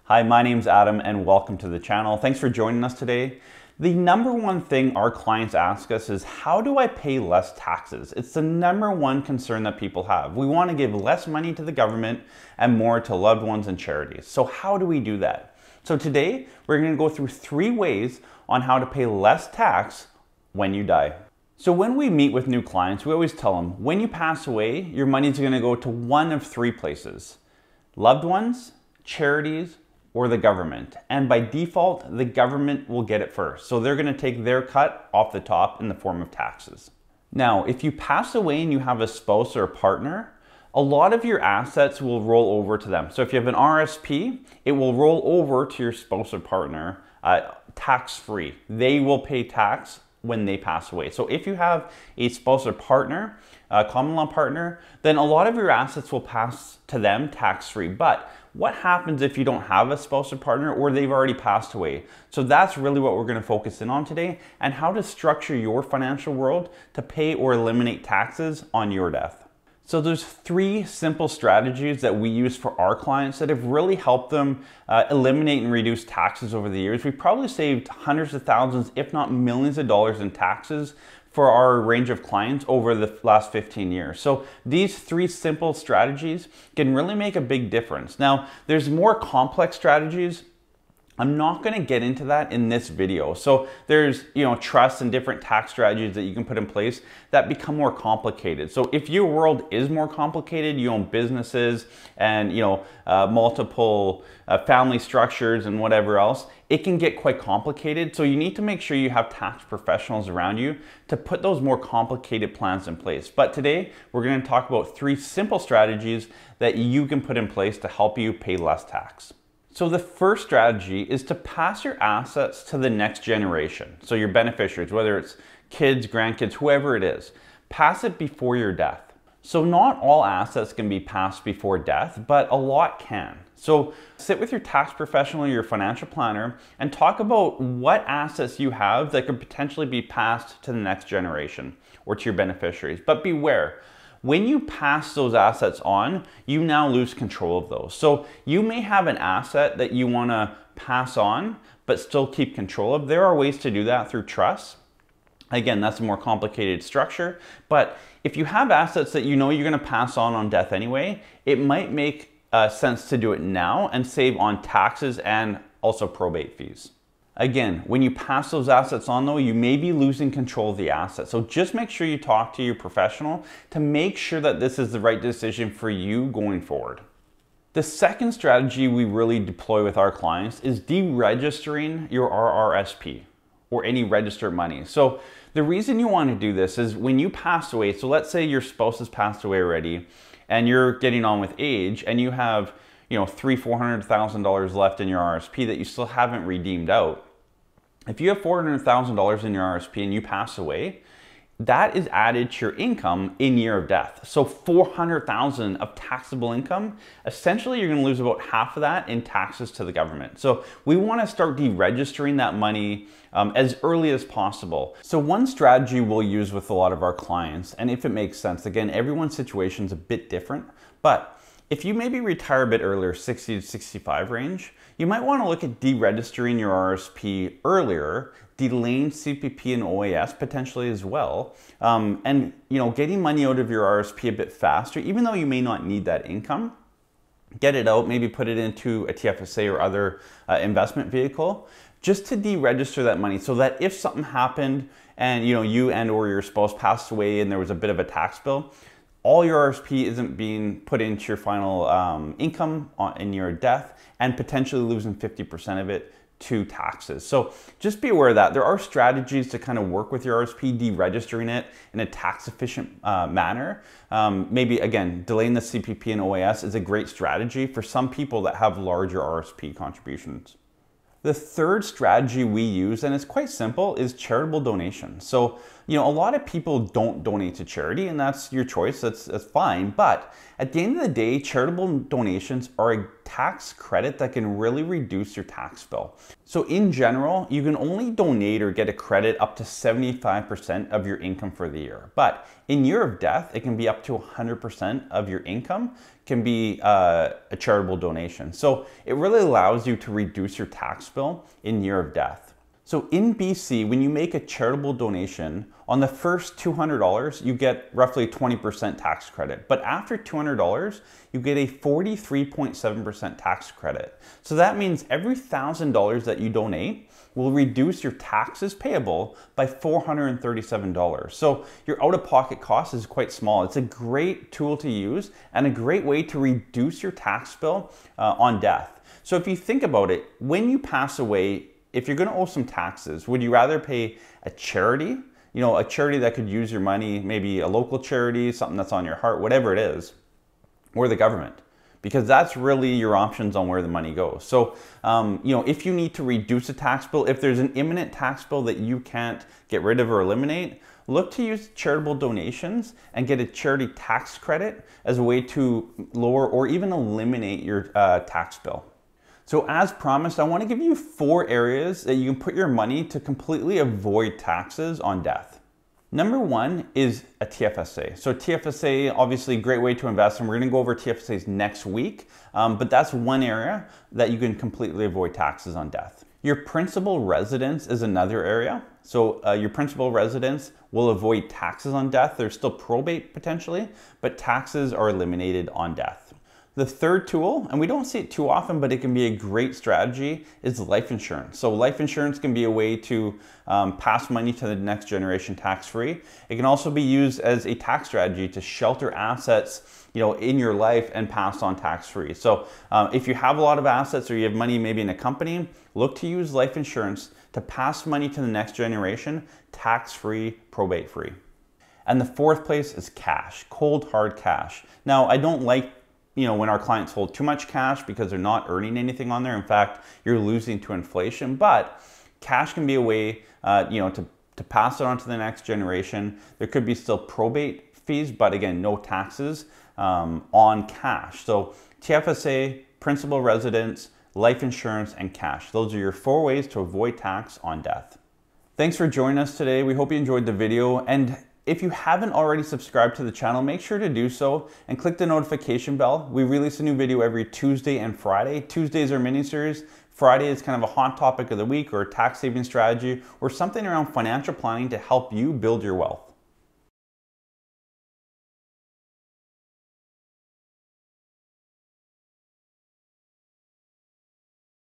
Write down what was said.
Hi, my name's Adam and welcome to the channel. Thanks for joining us today. The number one thing our clients ask us is, how do I pay less taxes? It's the number one concern that people have. We want to give less money to the government and more to loved ones and charities. So how do we do that? So today we're going to go through 3 ways on how to pay less tax when you die. So when we meet with new clients, we always tell them, when you pass away, your money's going to go to one of 3 places: loved ones, charities, or the government. And by default, the government will get it first. So they're going to take their cut off the top in the form of taxes. Now, if you pass away and you have a spouse or a partner, a lot of your assets will roll over to them. So if you have an RSP, it will roll over to your spouse or partner tax-free. They will pay tax when they pass away. So if you have a spouse or partner, a common law partner, then a lot of your assets will pass to them tax-free. But what happens if you don't have a spouse or partner, or they've already passed away? So that's really what we're going to focus in on today, and how to structure your financial world to pay or eliminate taxes on your death. So there's 3 simple strategies that we use for our clients that have really helped them eliminate and reduce taxes over the years. We've probably saved hundreds of thousands, if not millions of dollars in taxes for our range of clients over the last 15 years. So these 3 simple strategies can really make a big difference. Now, there's more complex strategies. I'm not going to get into that in this video. So there's, trusts and different tax strategies that you can put in place that become more complicated. So if your world is more complicated, you own businesses and, multiple family structures and whatever else, it can get quite complicated. So you need to make sure you have tax professionals around you to put those more complicated plans in place. But today we're going to talk about 3 simple strategies that you can put in place to help you pay less tax. So the first strategy is to pass your assets to the next generation. So your beneficiaries, whether it's kids, grandkids, whoever it is, pass it before your death. So not all assets can be passed before death, but a lot can. So sit with your tax professional or your financial planner and talk about what assets you have that could potentially be passed to the next generation or to your beneficiaries. But beware, when you pass those assets on, you now lose control of those. So you may have an asset that you want to pass on, but still keep control of. There are ways to do that through trusts. Again, that's a more complicated structure. But if you have assets that you're going to pass on death anyway, it might make sense to do it now and save on taxes and also probate fees. Again, when you pass those assets on though, you may be losing control of the asset. So just make sure you talk to your professional to make sure that this is the right decision for you going forward. The second strategy we really deploy with our clients is deregistering your RRSP or any registered money. So the reason you want to do this is when you pass away, so let's say your spouse has passed away already and you're getting on with age and you have $300,000-$400,000 left in your RSP that you still haven't redeemed out. If you have $400,000 in your RSP and you pass away, that is added to your income in year of death. So $400,000 of taxable income, essentially you're going to lose about half of that in taxes to the government. So we want to start deregistering that money as early as possible. So one strategy we'll use with a lot of our clients, and if it makes sense, again, everyone's situation is a bit different, but if you maybe retire a bit earlier, 60 to 65 range, you might want to look at deregistering your RSP earlier, delaying CPP and OAS potentially as well, and getting money out of your RSP a bit faster, even though you may not need that income. Get it out, maybe put it into a TFSA or other investment vehicle, just to deregister that money so that if something happened and you and or your spouse passed away and there was a bit of a tax bill, all your RSP isn't being put into your final income in your death and potentially losing 50% of it to taxes. So just be aware of that. There are strategies to kind of work with your RSP, deregistering it in a tax efficient manner. Maybe again, delaying the CPP and OAS is a great strategy for some people that have larger RSP contributions. The third strategy we use, and it's quite simple, is charitable donations. So A lot of people don't donate to charity, and that's your choice. That's fine. But at the end of the day, charitable donations are a tax credit that can really reduce your tax bill. So in general, you can only donate or get a credit up to 75% of your income for the year. But in year of death, it can be up to 100% of your income can be a charitable donation. So it really allows you to reduce your tax bill in year of death. So in BC, when you make a charitable donation, on the first $200, you get roughly 20% tax credit. But after $200, you get a 43.7% tax credit. So that means every $1,000 that you donate will reduce your taxes payable by $437. So your out-of-pocket cost is quite small. It's a great tool to use and a great way to reduce your tax bill on death. So if you think about it, when you pass away, if you're going to owe some taxes, would you rather pay a charity, a charity that could use your money, maybe a local charity, something that's on your heart, whatever it is, or the government? Because that's really your options on where the money goes. So, if you need to reduce a tax bill, if there's an imminent tax bill that you can't get rid of or eliminate, look to use charitable donations and get a charity tax credit as a way to lower or even eliminate your tax bill. So as promised, I want to give you 4 areas that you can put your money to completely avoid taxes on death. Number 1 is a TFSA. So TFSA, obviously a great way to invest, and we're going to go over TFSAs next week, but that's one area that you can completely avoid taxes on death. Your principal residence is another area. So your principal residence will avoid taxes on death. There's still probate potentially, but taxes are eliminated on death. The third tool, and we don't see it too often, but it can be a great strategy, is life insurance. So life insurance can be a way to pass money to the next generation tax-free. It can also be used as a tax strategy to shelter assets in your life and pass on tax-free. So if you have a lot of assets or you have money maybe in a company, look to use life insurance to pass money to the next generation, tax-free, probate-free. And the fourth place is cash, cold hard cash. Now, I don't like when our clients hold too much cash because they're not earning anything on there. In fact, you're losing to inflation, but cash can be a way, to pass it on to the next generation. There could be still probate fees, but again, no taxes on cash. So TFSA, principal residence, life insurance, and cash. Those are your 4 ways to avoid tax on death. Thanks for joining us today. We hope you enjoyed the video. And if you haven't already subscribed to the channel, make sure to do so and click the notification bell. We release a new video every Tuesday and Friday. Tuesdays are mini-series. Friday is kind of a hot topic of the week or a tax saving strategy or something around financial planning to help you build your wealth.